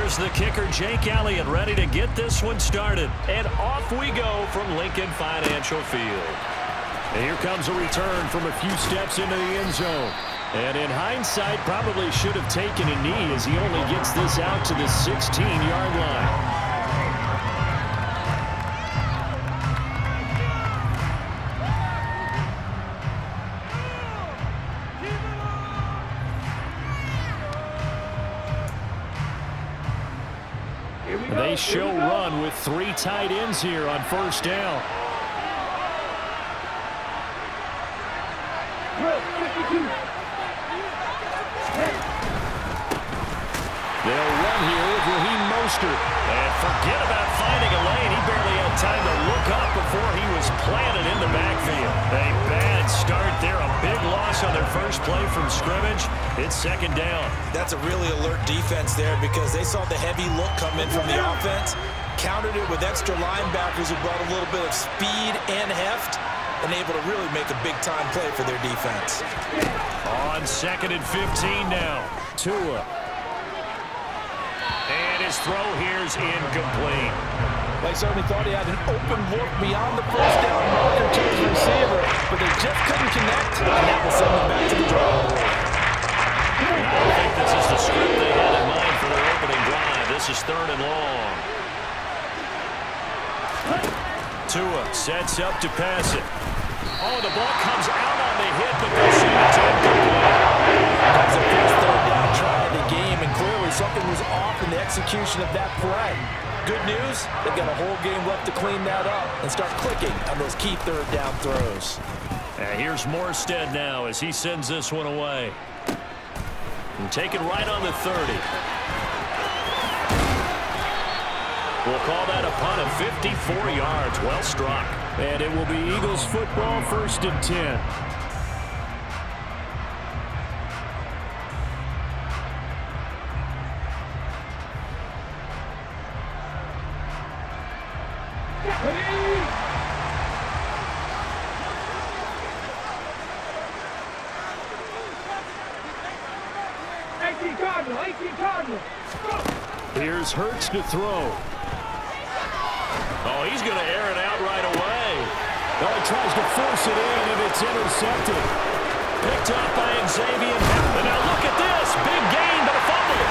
Here's the kicker, Jake Elliott, ready to get this one started. And off we go from Lincoln Financial Field. And here comes a return from a few steps into the end zone. And in hindsight, probably should have taken a knee as he only gets this out to the 16-yard line. They show run with 3 tight ends here on first down. They'll run here with Raheem Mostert. And forget about finding a lane. He barely had time to look up before he was planted in the backfield. A bad start there. A big loss on their first play from scrimmage. It's second down. That's a really alert defense there because they saw the heavy look come in from the offense, countered it with extra linebackers who brought a little bit of speed and heft, and able to really make a big-time play for their defense. On 2nd and 15 now. Tua. And his throw here's incomplete. They certainly thought he had an open look beyond the first down marker to his receiver, but they just couldn't connect, and that will send them back to the drawing board. I don't think this is the script they had in mind for their opening drive. This is 3rd and long. Tua sets up to pass it. Oh, the ball comes out on the hit, but they say it's incomplete. That's the first 3rd down try of the game, and clearly something was off in the execution of that play. Good news, they've got a whole game left to clean that up and start clicking on those key 3rd down throws. And here's Morstead now as he sends this one away. And taken right on the 30. We'll call that a punt of 54 yards. Well struck. And it will be Eagles football, 1st and 10. Here's Hurts to throw. Oh, he's going to air it out right away. Oh, he tries to force it in, and it's intercepted. Picked up by Xavier. And now look at this. Big gain, but a fumble.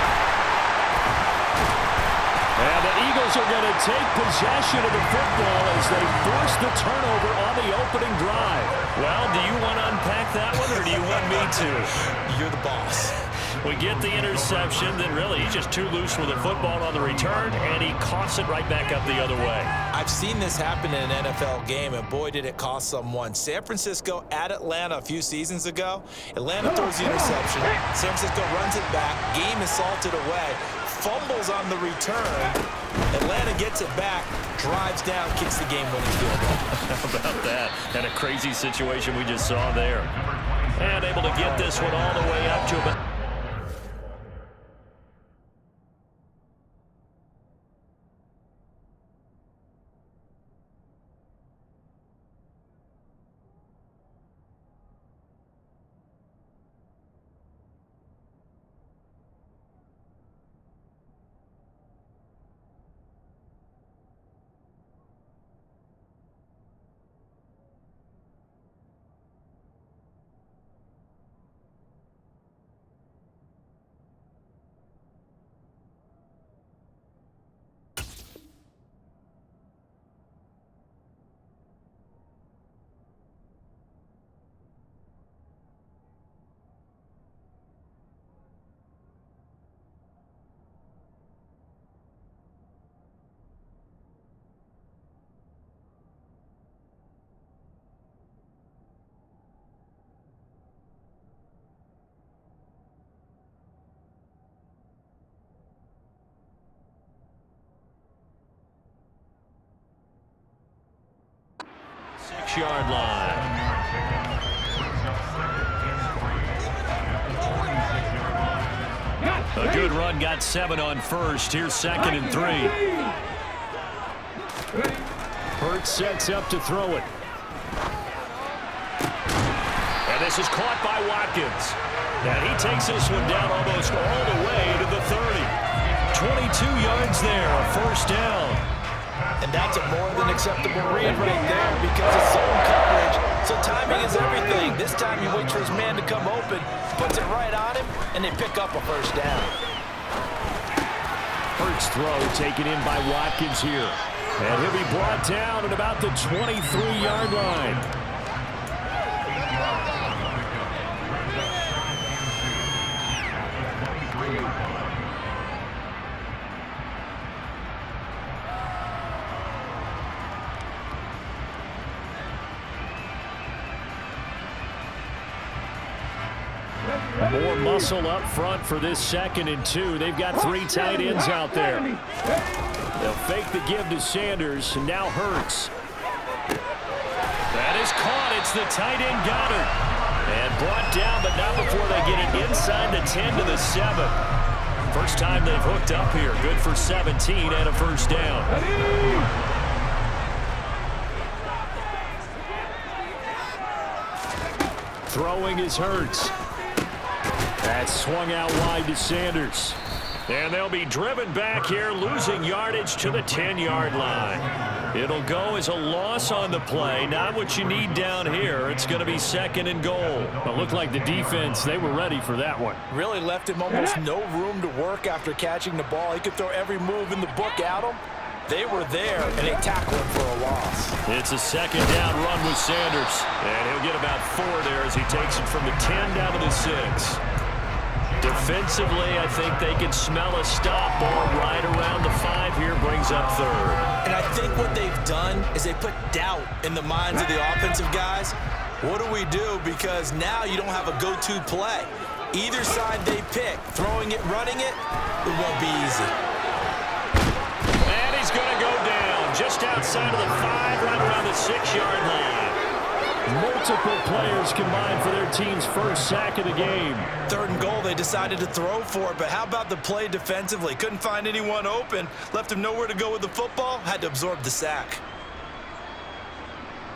And the Eagles are going to take possession of the football as they force the turnover on the opening drive. Well, do you want to unpack that one, or do you want me to? You're the boss. We get the interception, then really he's just too loose with the football on the return, and he coughs it right back up the other way. I've seen this happen in an NFL game, and boy, did it cost someone. San Francisco at Atlanta a few seasons ago. Atlanta throws the interception. San Francisco runs it back. Game is salted away. Fumbles on the return. Atlanta gets it back, drives down, kicks the game-winning field goal. How about that? And a crazy situation we just saw there. And able to get this one all the way up to about... Yard line. A good run, got 7 on first. Here's 2nd and 3. Hurts sets up to throw it. And this is caught by Watkins. And he takes this one down almost all the way to the 30. 22 yards there, a first down. And that's a more than acceptable read right there because it's zone coverage. So timing is everything. This time he waits for his man to come open, puts it right on him, and they pick up a first down. Hurts throw taken in by Watkins here. And he'll be brought down at about the 23-yard line. More muscle up front for this 2nd and 2. They've got 3 tight ends out there. They'll fake the give to Sanders, and now Hurts. That is caught. It's the tight end Goddard. And brought down, but not before they get it inside the 10 to the 7. First time they've hooked up here. Good for 17 and a first down. Throwing is Hurts. That's swung out wide to Sanders. And they'll be driven back here, losing yardage to the 10-yard line. It'll go as a loss on the play. Not what you need down here. It's going to be 2nd and goal. But looked like the defense, they were ready for that one. Really left him almost no room to work after catching the ball. He could throw every move in the book at him. They were there, and they tackled him for a loss. It's a 2nd down run with Sanders. And he'll get about 4 there as he takes it from the 10 down to the 6. Defensively, I think they can smell a stop ball right around the 5 here, brings up 3rd. And I think what they've done is they put doubt in the minds of the offensive guys. What do we do? Because now you don't have a go-to play. Either side they pick, throwing it, running it, it won't be easy. And he's going to go down just outside of the 5, right around the 6-yard line. Multiple players combined for their team's first sack of the game. 3rd and goal, they decided to throw for it, but how about the play defensively? Couldn't find anyone open, left him nowhere to go with the football, had to absorb the sack.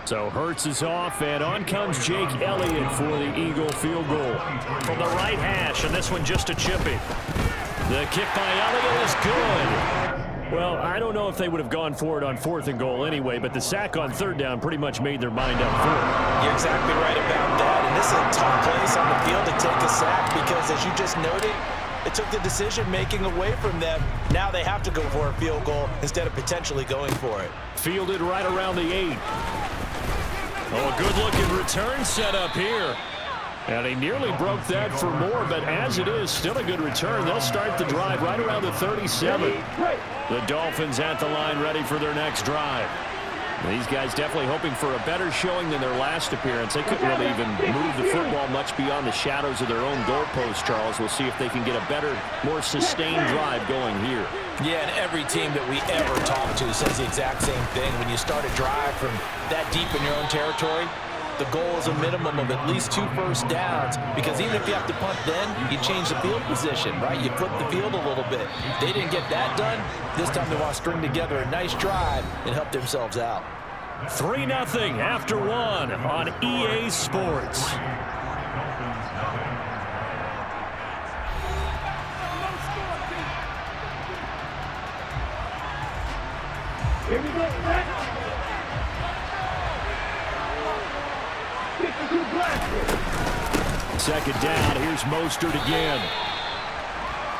So Hurts is off, and on comes Jake Elliott for the Eagle field goal. From the right hash, and this one just a chippy. The kick by Elliott is good. Well, I don't know if they would have gone for it on 4th and goal anyway, but the sack on 3rd down pretty much made their mind up for it. You're exactly right about that, and this is a tough place on the field to take a sack because, as you just noted, it took the decision-making away from them. Now they have to go for a field goal instead of potentially going for it. Fielded right around the 8. Oh, a good-looking return set up here. And he nearly broke that for more, but as it is, still a good return. They'll start the drive right around the 37. The Dolphins at the line ready for their next drive. These guys definitely hoping for a better showing than their last appearance. They couldn't really even move the football much beyond the shadows of their own goalpost, Charles. We'll see if they can get a better, more sustained drive going here. Yeah, and every team that we ever talk to says the exact same thing. When you start a drive from that deep in your own territory, the goal is a minimum of at least 2 first downs, because even if you have to punt then, you change the field position, right? You flip the field a little bit. They didn't get that done. This time they want to string together a nice drive and help themselves out. 3-0 after 1 on EA Sports. Here we go. 2nd down. Here's Mostert again.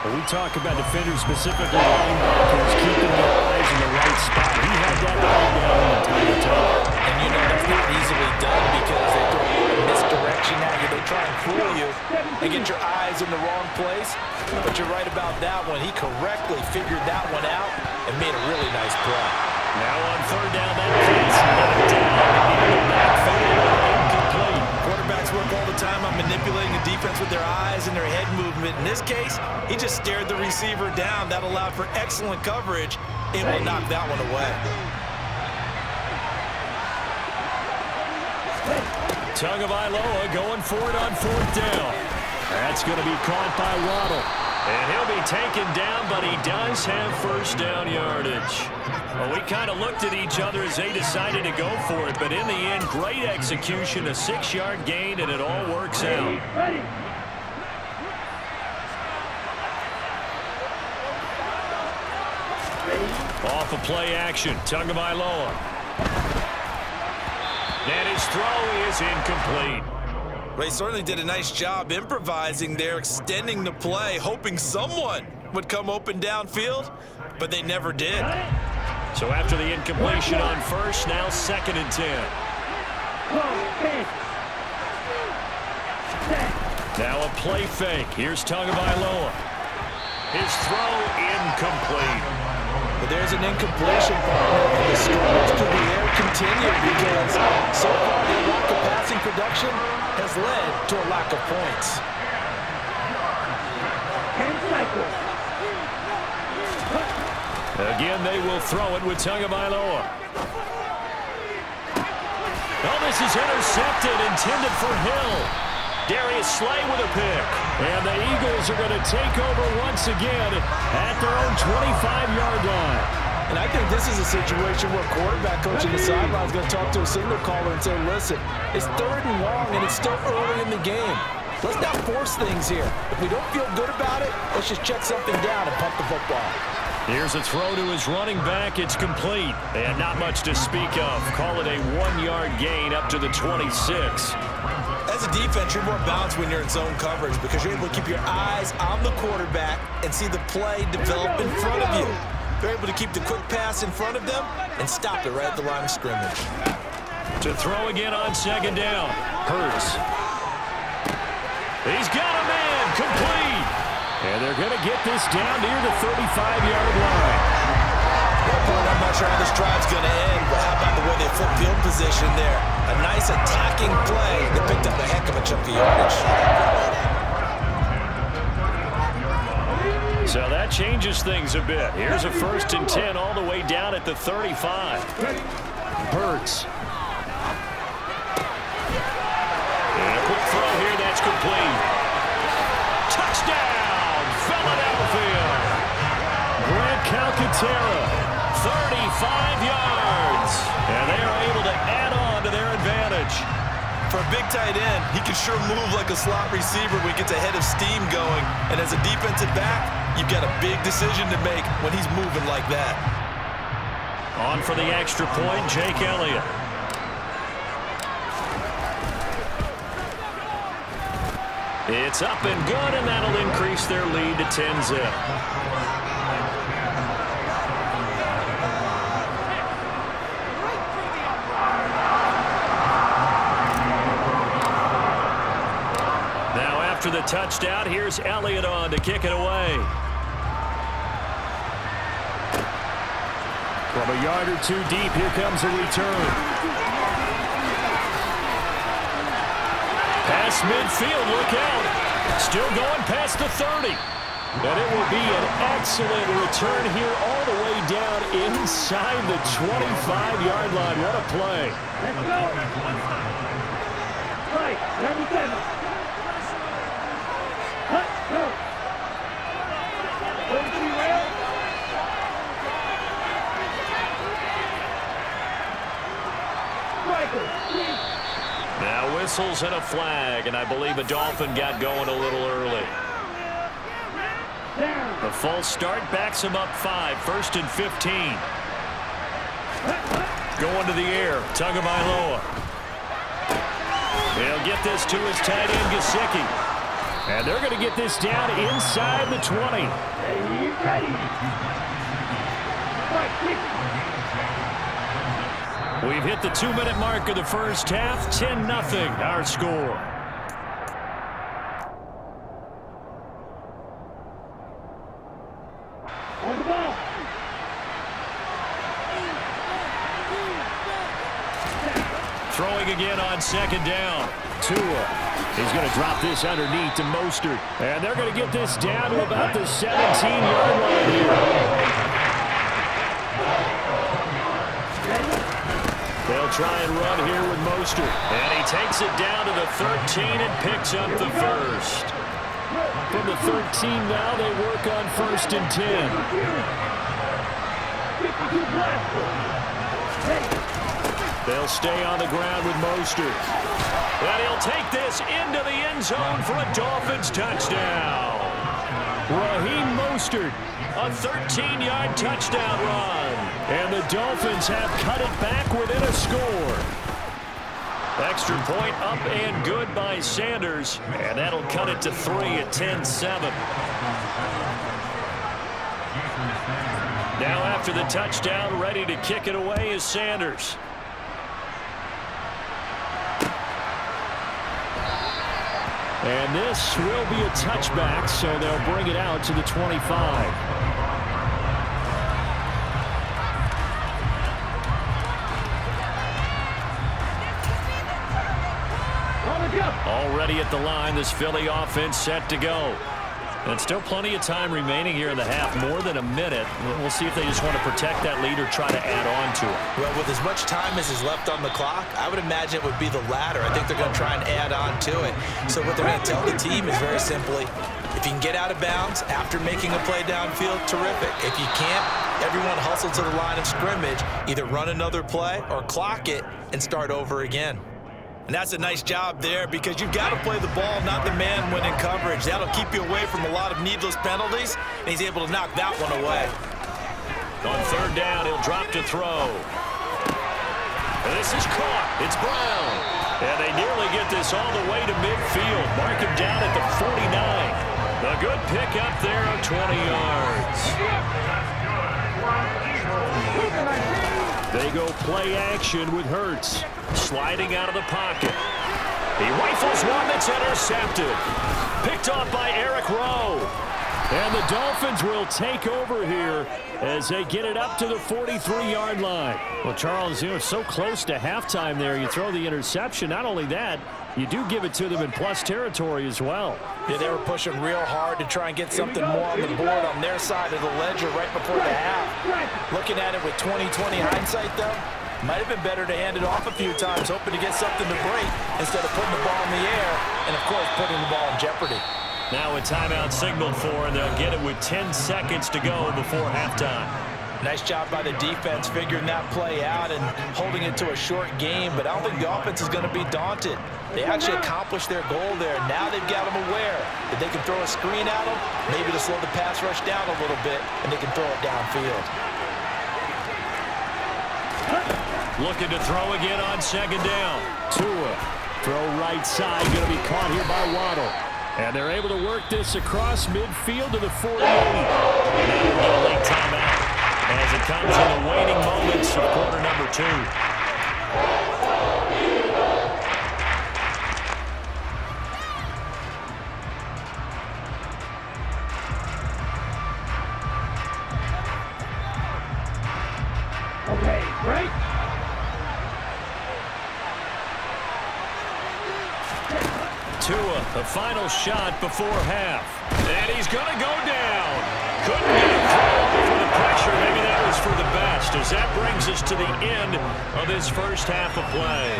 When we talk about defenders, specifically linebackers, keeping their eyes in the right spot. He had that eye down the entire time. And you know that's not easily done because they throw a lot of misdirection at you. They try and fool you and get your eyes in the wrong place. But you're right about that one. He correctly figured that one out and made a really nice play. Now on 3rd down, that pass knocked down in the backfield. Incomplete. Quarterbacks work all the time on manipulating the defense with their eyes and their head movement. In this case, he just stared the receiver down. That allowed for excellent coverage. Able to knock that one away. Tagovailoa going for it on 4th down. That's going to be caught by Waddle. And he'll be taken down, but he does have first down yardage. Well, we kind of looked at each other as they decided to go for it, but in the end, great execution, a 6-yard gain, and it all works out. off of play action. Tagovailoa. And his throw is incomplete. Well, he certainly did a nice job improvising there, extending the play, hoping someone would come open downfield, but they never did. So after the incompletion on first, now 2nd and 10. Now a play fake. Here's Tagovailoa. His throw incomplete. But there's an incompletion partner, and the scrimmage to the air continued because so far the lack of passing production has led to a lack of points. Again, they will throw it with Tagovailoa. Oh, this is intercepted, intended for Hill. Darius Slay with a pick. And the Eagles are going to take over once again at their own 25-yard line. And I think this is a situation where quarterback coach in the sideline is going to talk to a signal caller and say, listen, it's 3rd and long and it's still early in the game. Let's not force things here. If we don't feel good about it, let's just check something down and pump the football. Here's a throw to his running back. It's complete. And not much to speak of. Call it a 1-yard gain up to the 26. As a defense, you're more balanced when you're in zone coverage because you're able to keep your eyes on the quarterback and see the play develop in front of you. They're able to keep the quick pass in front of them and stop it right at the line of scrimmage. To throw again on 2nd down. Hurts. He's got a man. Complete. And they're going to get this down near the 35-yard line. I'm not sure how this drive's going to end, but how about the way they flip field position there? A nice attacking play that picked up a heck of a chunk of yardage. So that changes things a bit. Here's a 1st and 10 all the way down at the 35. Hurts. And a quick throw here, that's complete. Touchdown, Philadelphia. Grant Calcaterra. 35 yards, and they are able to add on to their advantage. For a big tight end, he can sure move like a slot receiver when he gets a head of steam going. And as a defensive back, you've got a big decision to make when he's moving like that. On for the extra point, Jake Elliott. It's up and good, and that'll increase their lead to 10-zip. After the touchdown, here's Elliott on to kick it away. From a yard or two deep, here comes a return. Past midfield, look out. Still going past the 30. And it will be an excellent return here all the way down inside the 25-yard line. What a play. Let's go. Right, 37. Now whistles and a flag, and I believe a Dolphin got going a little early. The false start backs him up 5, 1st and 15. Going to the air, Tagovailoa. He'll get this to his tight end, Gesicki. And they're going to get this down inside the 20. We've hit the 2-minute mark of the first half. 10-0, our score. On the ball. Throwing again on 2nd down. Tua. He's going to drop this underneath to Mostert. And they're going to get this down to about the 17-yard line here. They'll try and run here with Mostert. And he takes it down to the 13 and picks up the first. From the 13 now, they work on 1st and 10. They'll stay on the ground with Mostert. And he'll take this into the end zone for a Dolphins touchdown. Raheem Mostert, a 13-yard touchdown run. And the Dolphins have cut it back within a score. Extra point up and good by Sanders. And that'll cut it to 3 at 10-7. Now after the touchdown, ready to kick it away is Sanders. And this will be a touchback, so they'll bring it out to the 25. Already at the line, this Philly offense set to go. And still plenty of time remaining here in the half, more than a minute. We'll see if they just want to protect that lead or try to add on to it. Well, with as much time as is left on the clock, I would imagine it would be the latter. I think they're going to try and add on to it. So what they're going to tell the team is very simply, if you can get out of bounds after making a play downfield, terrific. If you can't, everyone hustle to the line of scrimmage, either run another play or clock it and start over again. And that's a nice job there because you've got to play the ball, not the man when in coverage. That'll keep you away from a lot of needless penalties, and he's able to knock that one away. On third down, he'll drop to throw. And this is caught. It's Brown. And they nearly get this all the way to midfield. Mark him down at the 49. A good pickup there of 20 yards. They go play action with Hurts. Sliding out of the pocket. He rifles one that's intercepted. Picked off by Eric Rowe. And the Dolphins will take over here as they get it up to the 43-yard line. Well, Charles, you know, so close to halftime there. You throw the interception. Not only that, you do give it to them in plus territory as well. Yeah, they were pushing real hard to try and get something more on the board on their side of the ledger right before the half. Looking at it with 20/20 hindsight, though, might have been better to hand it off a few times, hoping to get something to break instead of putting the ball in the air and, of course, putting the ball in jeopardy. Now a timeout signaled for, and they'll get it with 10 seconds to go before halftime. Nice job by the defense figuring that play out and holding it to a short game, but I don't think the offense is going to be daunted. They actually accomplished their goal there. Now they've got them aware that they can throw a screen at them, maybe to slow the pass rush down a little bit, and they can throw it downfield. Looking to throw again on second down. Tua, throw right side, going to be caught here by Waddle. And they're able to work this across midfield to the 48. And now we'll get a late timeout as it comes in the waning moments of quarter number 2. Okay, break. Tua, the final shot before half. And he's going to go down. Couldn't get a throw for the pressure. Maybe that was for the best, as that brings us to the end of this first half of play.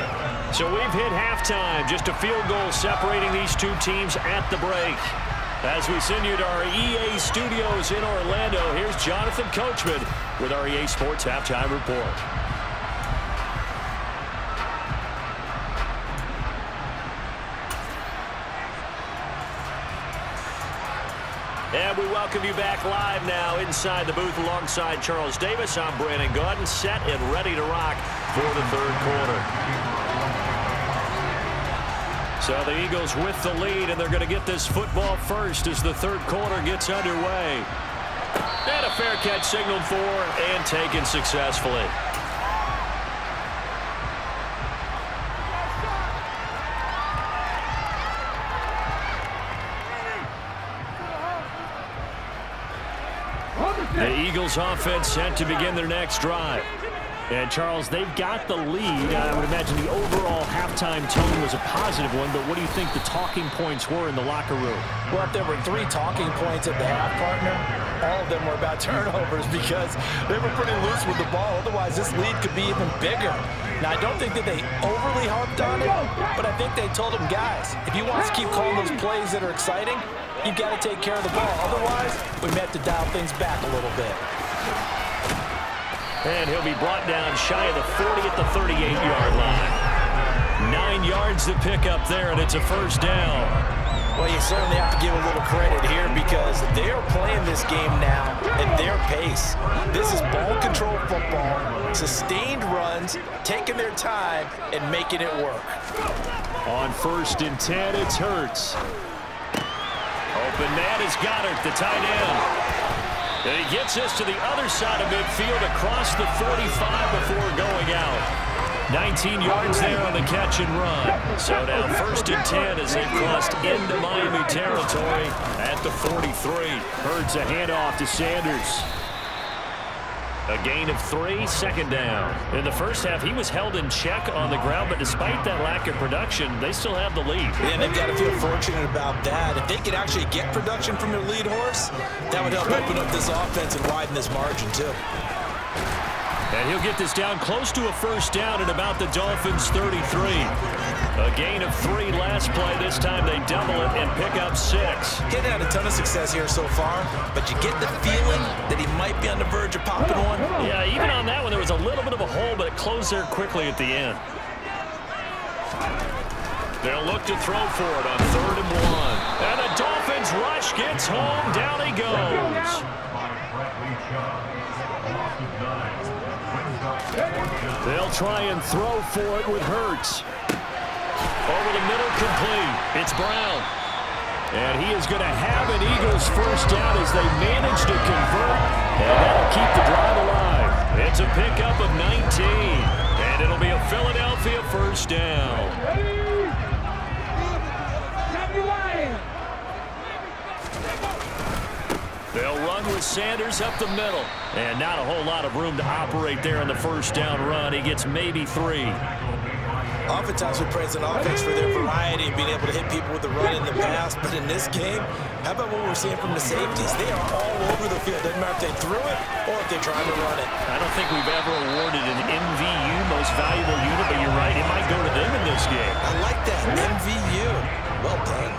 So we've hit halftime. Just a field goal separating these two teams at the break. As we send you to our EA studios in Orlando, here's Jonathan Coachman with our EA Sports Halftime Report. And we welcome you back live now inside the booth alongside Charles Davis. I'm Brandon Gaudin, set and ready to rock for the third quarter. So the Eagles with the lead, and they're going to get this football first as the third quarter gets underway. And a fair catch signaled for and taken successfully. The Eagles offense set to begin their next drive. And, Charles, they've got the lead. I would imagine the overall halftime tone was a positive one, but what do you think the talking points were in the locker room? Well, if there were 3 talking points at the half, partner, all of them were about turnovers because they were pretty loose with the ball. Otherwise, this lead could be even bigger. Now, I don't think that they overly harped on it, but I think they told them, guys, if you want us to keep calling those plays that are exciting, you've got to take care of the ball. Otherwise, we may have to dial things back a little bit. And he'll be brought down shy of the 40 at the 38-yard line. 9 yards to pick up there, and it's a first down. Well, you certainly have to give a little credit here because they are playing this game now at their pace. This is ball control football, sustained runs, taking their time, and making it work. On 1st and 10, it's Hurts. Open man is Goddard, the tight end. And he gets this to the other side of midfield across the 45 before going out. 19 yards there on the catch and run. So now 1st and 10 as they've crossed into Miami territory at the 43. Hurts a handoff to Sanders. A gain of 3, 2nd down. In the first half, he was held in check on the ground, but despite that lack of production, they still have the lead. And they've got to feel fortunate about that. If they could actually get production from their lead horse, that would help open up this offense and widen this margin, too. And he'll get this down close to a 1st down at about the Dolphins' 33. A gain of 3 last play. This time they double it and pick up 6. He's had a ton of success here so far, but you get the feeling that he might be on the verge of popping one. Yeah, even on that one, there was a little bit of a hole, but it closed there quickly at the end. They'll look to throw for it on 3rd and 1. And the Dolphins rush gets home. Down he goes. They'll try and throw for it with Hurts. Over the middle, complete. It's Brown. And he is going to have an Eagles 1st down as they manage to convert. And that'll keep the drive alive. It's a pickup of 19. And it'll be a Philadelphia 1st down. They'll run with Sanders up the middle. And not a whole lot of room to operate there on the 1st down run. He gets maybe 3. Oftentimes we praise an offense for their variety and being able to hit people with the run in the pass. But in this game, how about what we're seeing from the safeties? They are all over the field. Doesn't matter if they threw it or if they're trying to run it. I don't think we've ever awarded an MVU, most valuable unit, but you're right. It might go to them in this game. I like that. MVU. Well done.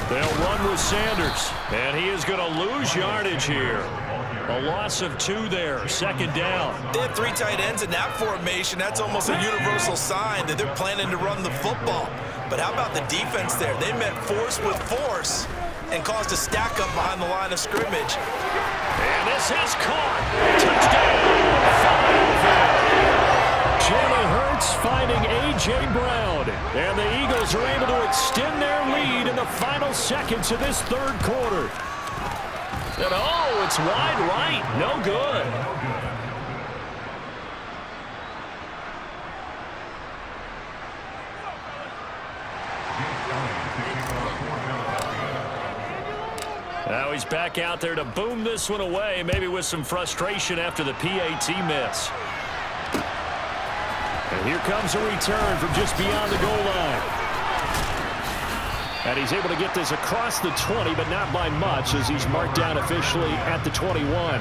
They'll run with Sanders, and he is going to lose yardage here. A loss of 2 there, 2nd down. They had 3 tight ends in that formation. That's almost a universal sign that they're planning to run the football. But how about the defense there? They met force with force and caused a stack up behind the line of scrimmage. And this is caught. Touchdown, Philadelphia. Jalen Hurts finding A.J. Brown. And the Eagles are able to extend their lead in the final seconds of this 3rd quarter. And oh, it's wide right. No good. Now he's back out there to boom this one away, maybe with some frustration after the PAT miss. And here comes a return from just beyond the goal line. And he's able to get this across the 20, but not by much, as he's marked down officially at the 21.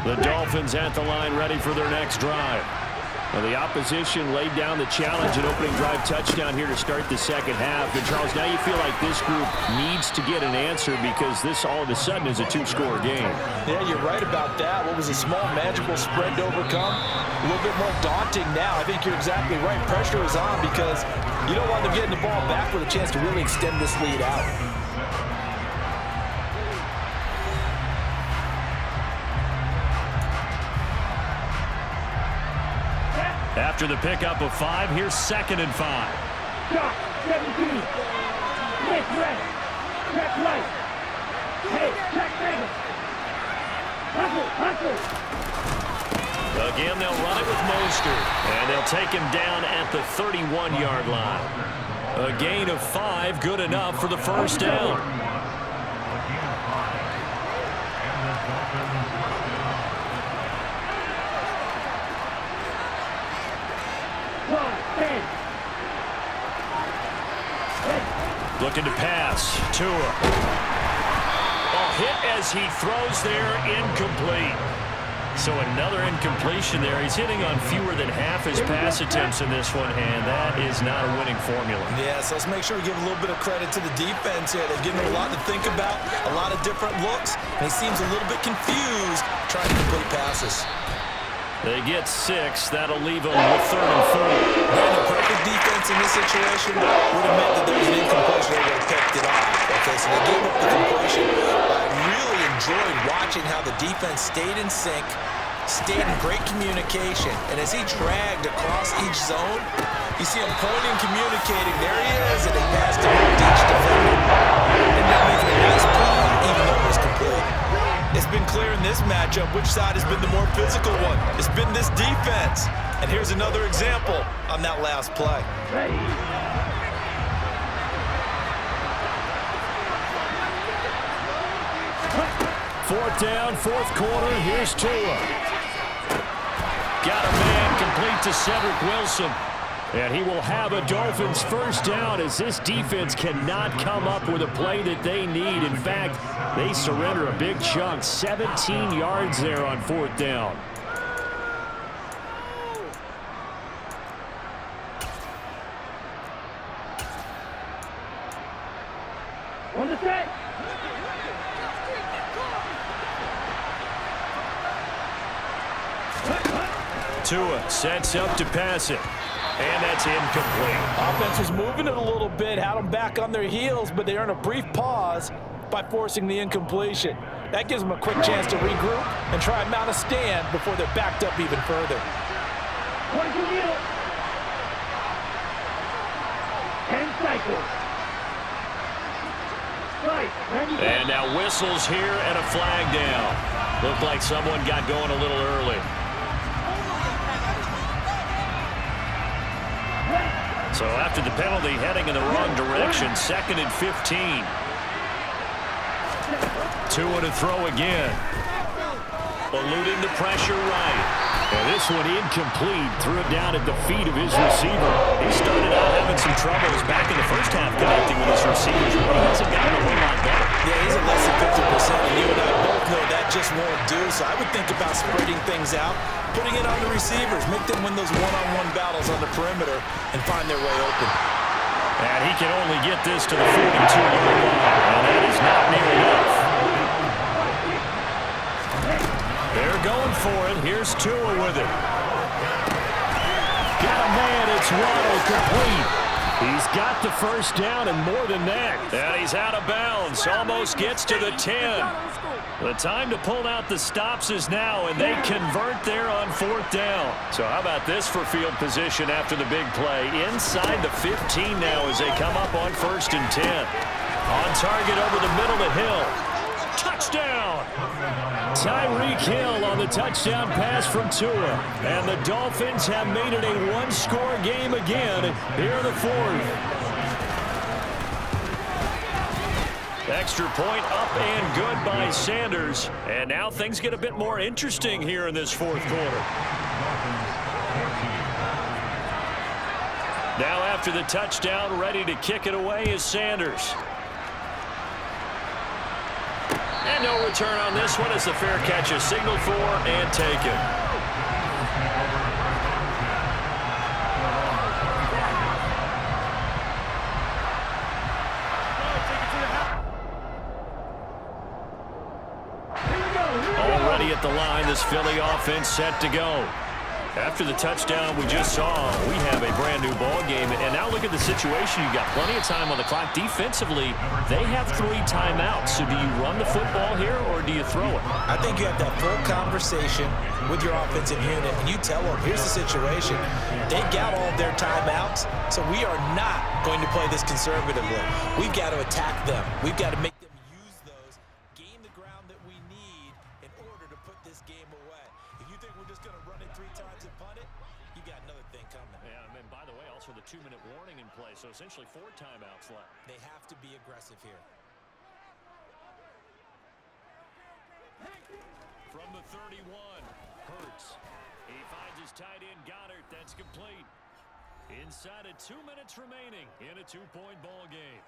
The Dolphins at the line, ready for their next drive. Well, the opposition laid down the challenge and opening drive touchdown here to start the 2nd half. And, Charles, now you feel like this group needs to get an answer because this all of a sudden is a 2-score game. Yeah, you're right about that. What was a small, manageable spread to overcome? A little bit more daunting now. I think you're exactly right. Pressure is on because you don't want them getting the ball back with a chance to really extend this lead out. After the pickup of 5, here's 2nd and 5. Stop, 17. Check left. Check right. Hey, check center. Hustle. Again, they'll run it with Mostert. And they'll take him down at the 31-yard line. A gain of 5, good enough for the 1st down. Looking to pass. Tua. Oh, hit as he throws there, incomplete. So another incompletion there. He's hitting on fewer than half his pass attempts in this one, and that is not a winning formula. Yeah, so let's make sure we give a little bit of credit to the defense here. They've given him a lot to think about, a lot of different looks, and he seems a little bit confused trying to complete passes. They get 6. That'll leave them with 3rd and 4. Brandon, perfect defense in this situation would have meant that there was an incompletion. They would have picked it off. Okay, so they gave up the completion. I really enjoyed watching how the defense stayed in sync, stayed in great communication, and as he dragged across each zone, you see him pointing, communicating. There he is, and he passed him to each defender. And now making a nice play, even though it was complete. It's been clear in this matchup which side has been the more physical one. It's been this defense. And here's another example on that last play. Ready. 4th down, 4th quarter. Here's Tua. Got a man complete to Cedric Wilson. And he will have a Dolphins first down as this defense cannot come up with a play that they need. In fact, they surrender a big chunk. 17 yards there on 4th down. On the set. Tua sets up to pass it. And that's incomplete. Offense was moving it a little bit, had them back on their heels, but they earn a brief pause by forcing the incompletion. That gives them a quick chance to regroup and try and mount a stand before they're backed up even further. 22 meters. 10 cycles. Right. And now whistles here and a flag down. Looked like someone got going a little early. So after the penalty, heading in the wrong direction, 2nd and 15. Tua to throw again. Eluding the pressure right. And this one incomplete. Threw it down at the feet of his receiver. He started out having some troubles back in the first half connecting with his receivers. But he hasn't gotten a whole lot better. Yeah, he's at less than 50%, and you and I both know that just won't do. So I would think about spreading things out, putting it on the receivers, make them win those one-on-one battles on the perimeter and find their way open. And he can only get this to the 42-yard line. And that is not near enough. They're going for it. Here's Tua with it. Got a man. It's Waddle complete. He's got the first down and more than that. And he's out of bounds. Almost gets to the 10. The time to pull out the stops is now, and they convert there on 4th down. So how about this for field position after the big play? Inside the 15 now as they come up on 1st and 10. On target over the middle to Hill. Touchdown! Tyreek Hill on the touchdown pass from Tua. And the Dolphins have made it a one-score game again here in the 4th. Extra point up and good by Sanders. And now things get a bit more interesting here in this 4th quarter. Now after the touchdown, ready to kick it away is Sanders. And no return on this one as the fair catch is signaled for and taken. Already at the line, this Philly offense set to go. After the touchdown we just saw, we have a brand new ball game. And now look at the situation. You got plenty of time on the clock. Defensively, they have 3 timeouts. So do you run the football here or do you throw it? I think you have that full conversation with your offensive unit, and you tell them, here's the situation. They've got all of their timeouts, so we are not going to play this conservatively. We've got to attack them. We've got to make them use those, gain the ground that we need in order to put this game away. If you think we're just going to run it 3 times and punt it, you got another thing coming. Yeah, and by the way, also the 2-minute warning in play, so essentially 4 timeouts left. They have to be aggressive here. From the 31, Hurts. He finds his tight end, Goddard. That's complete. Inside of 2 minutes remaining in a 2-point ball game.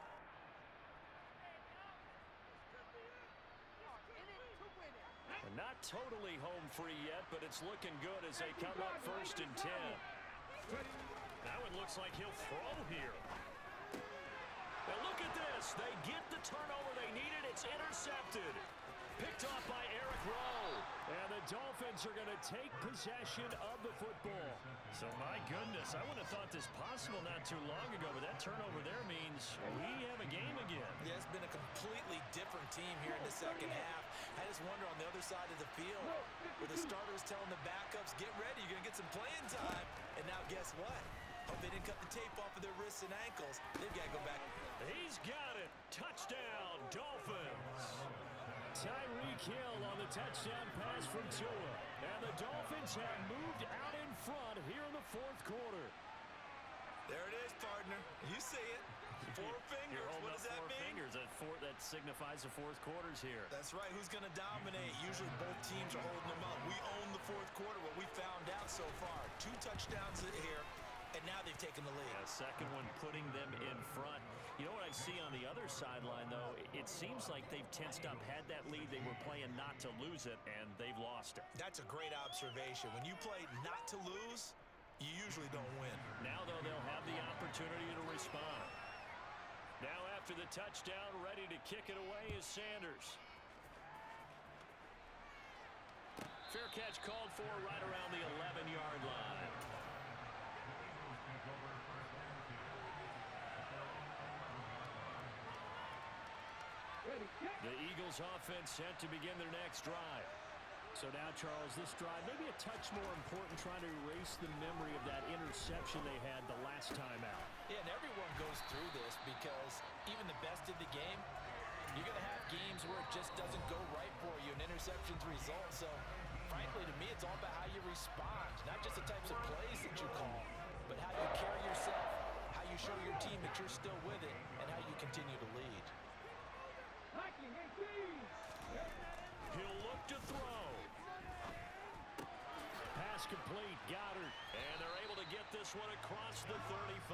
And not totally home free yet, but it's looking good as they come up 1st and 10. Now it looks like he'll throw here. Now look at this. They get the turnover they needed. It's intercepted. Picked off by Eric Rowe. And the Dolphins are going to take possession of the football. So, my goodness, I wouldn't have thought this possible not too long ago, but that turnover there means we have a game again. Yeah, it's been a completely different team here in the second half. I just wonder on the other side of the field, where the starters telling the backups, get ready, you're going to get some playing time. And now guess what? Hope they didn't cut the tape off of their wrists and ankles. They've got to go back. He's got it. Touchdown, Dolphins. Tyreek Hill on the touchdown pass from Tua. And the Dolphins have moved out in front here in the 4th quarter. There it is, partner. You see it. 4 fingers. What does that mean? Fingers. That signifies the 4th quarter's here. That's right. Who's going to dominate? Usually both teams are holding them up. We own the 4th quarter, what we found out so far. 2 touchdowns here. And now they've taken the lead. Yeah, second one putting them in front. You know what I see on the other sideline, though? It seems like they've tensed up, had that lead. They were playing not to lose it, and they've lost it. That's a great observation. When you play not to lose, you usually don't win. Now, though, they'll have the opportunity to respond. Now, after the touchdown, ready to kick it away is Sanders. Fair catch called for right around the 11-yard line. The Eagles offense set to begin their next drive. So now, Charles, this drive maybe a touch more important, trying to erase the memory of that interception they had the last time out. Yeah, and everyone goes through this because even the best in the game, you're going to have games where it just doesn't go right for you, and interceptions result. So, frankly, to me, it's all about how you respond, not just the types of plays that you call, but how you carry yourself, how you show your team that you're still with it, and how you continue to lead. He'll look to throw. Pass complete, Goddard. And they're able to get this one across the 35.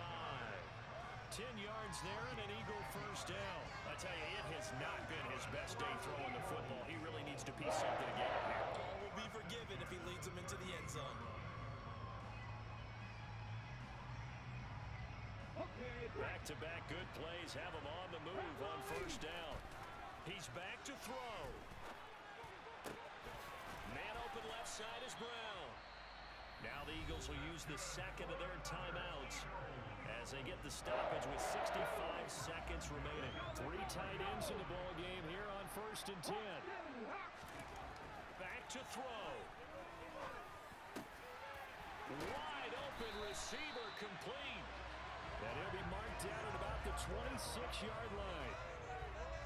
10 yards there and an Eagle first down. I tell you, it has not been his best day throwing the football. He really needs to piece something together here. All will be forgiven if he leads them into the end zone. Back-to-back good plays have him on the move on first down. He's back to throw. Man open left side is Brown. Now the Eagles will use the second of their timeouts as they get the stoppage with 65 seconds remaining. 3 tight ends in the ball game here on 1st and 10. Back to throw. Wide open receiver complete. And he'll be marked down at about the 26-yard line.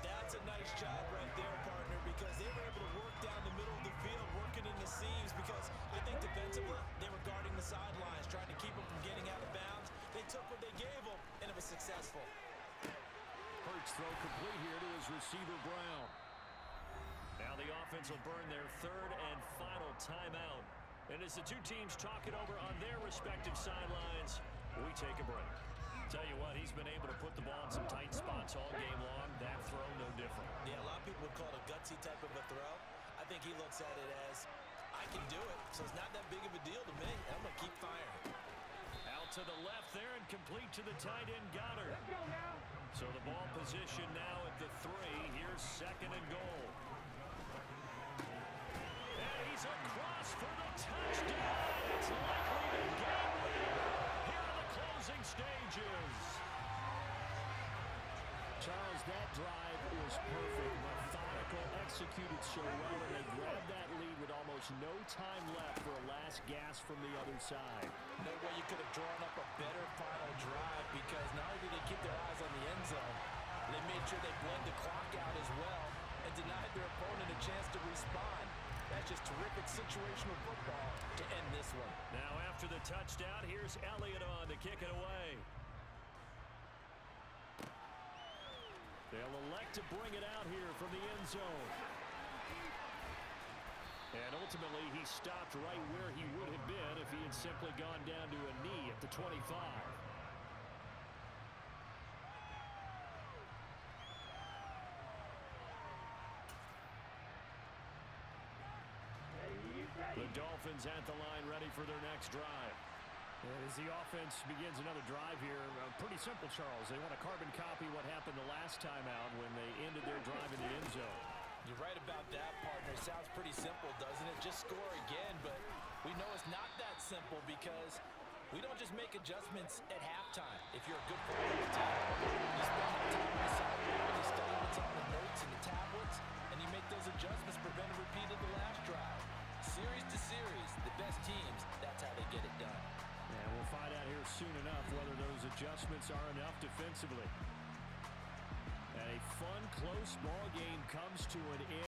That's a nice job right there, partner, because they were able to work down the middle of the field, working in the seams, because I think defensively they were guarding the sidelines, trying to keep them from getting out of bounds. They took what they gave them, and it was successful. Hurts throw complete here to his receiver, Brown. Now the offense will burn their 3rd and final timeout. And as the two teams talk it over on their respective sidelines, we take a break. Tell you what, he's been able to put the ball in some tight spots all game long. That throw, no different. Yeah, a lot of people would call it a gutsy type of a throw. I think he looks at it as, I can do it, so it's not that big of a deal to me. I'm going to keep firing. Out to the left there and complete to the tight end, Goddard. So the ball position now at the 3. Here's 2nd and goal. And he's across for the touchdown. It's likely to game winner here in the closing stages. Charles, that drive was perfect. Methodical, executed so well, and they grabbed that lead with almost no time left for a last gasp from the other side. No way you could have drawn up a better final drive, because not only did they keep their eyes on the end zone, they made sure they bled the clock out as well and denied their opponent a chance to respond. That's just terrific situational football to end this one. Now after the touchdown, here's Elliott on to kick it away. They'll elect to bring it out here from the end zone. And ultimately, he stopped right where he would have been if he had simply gone down to a knee at the 25. Dolphins at the line ready for their next drive. As the offense begins another drive here, pretty simple, Charles. They want to carbon copy what happened the last time out when they ended their drive in the end zone. You're right about that, partner. Sounds pretty simple, doesn't it? Just score again, but we know it's not that simple because we don't just make adjustments at halftime. If you're a good football team, you spend that time on the sideline, you study what's on the notes and the tablets, and you make those adjustments, prevent a repeat of the last drive. Series to series, the best teams, that's how they get it done. And we'll find out here soon enough whether those adjustments are enough defensively. And a fun, close ball game comes to an end.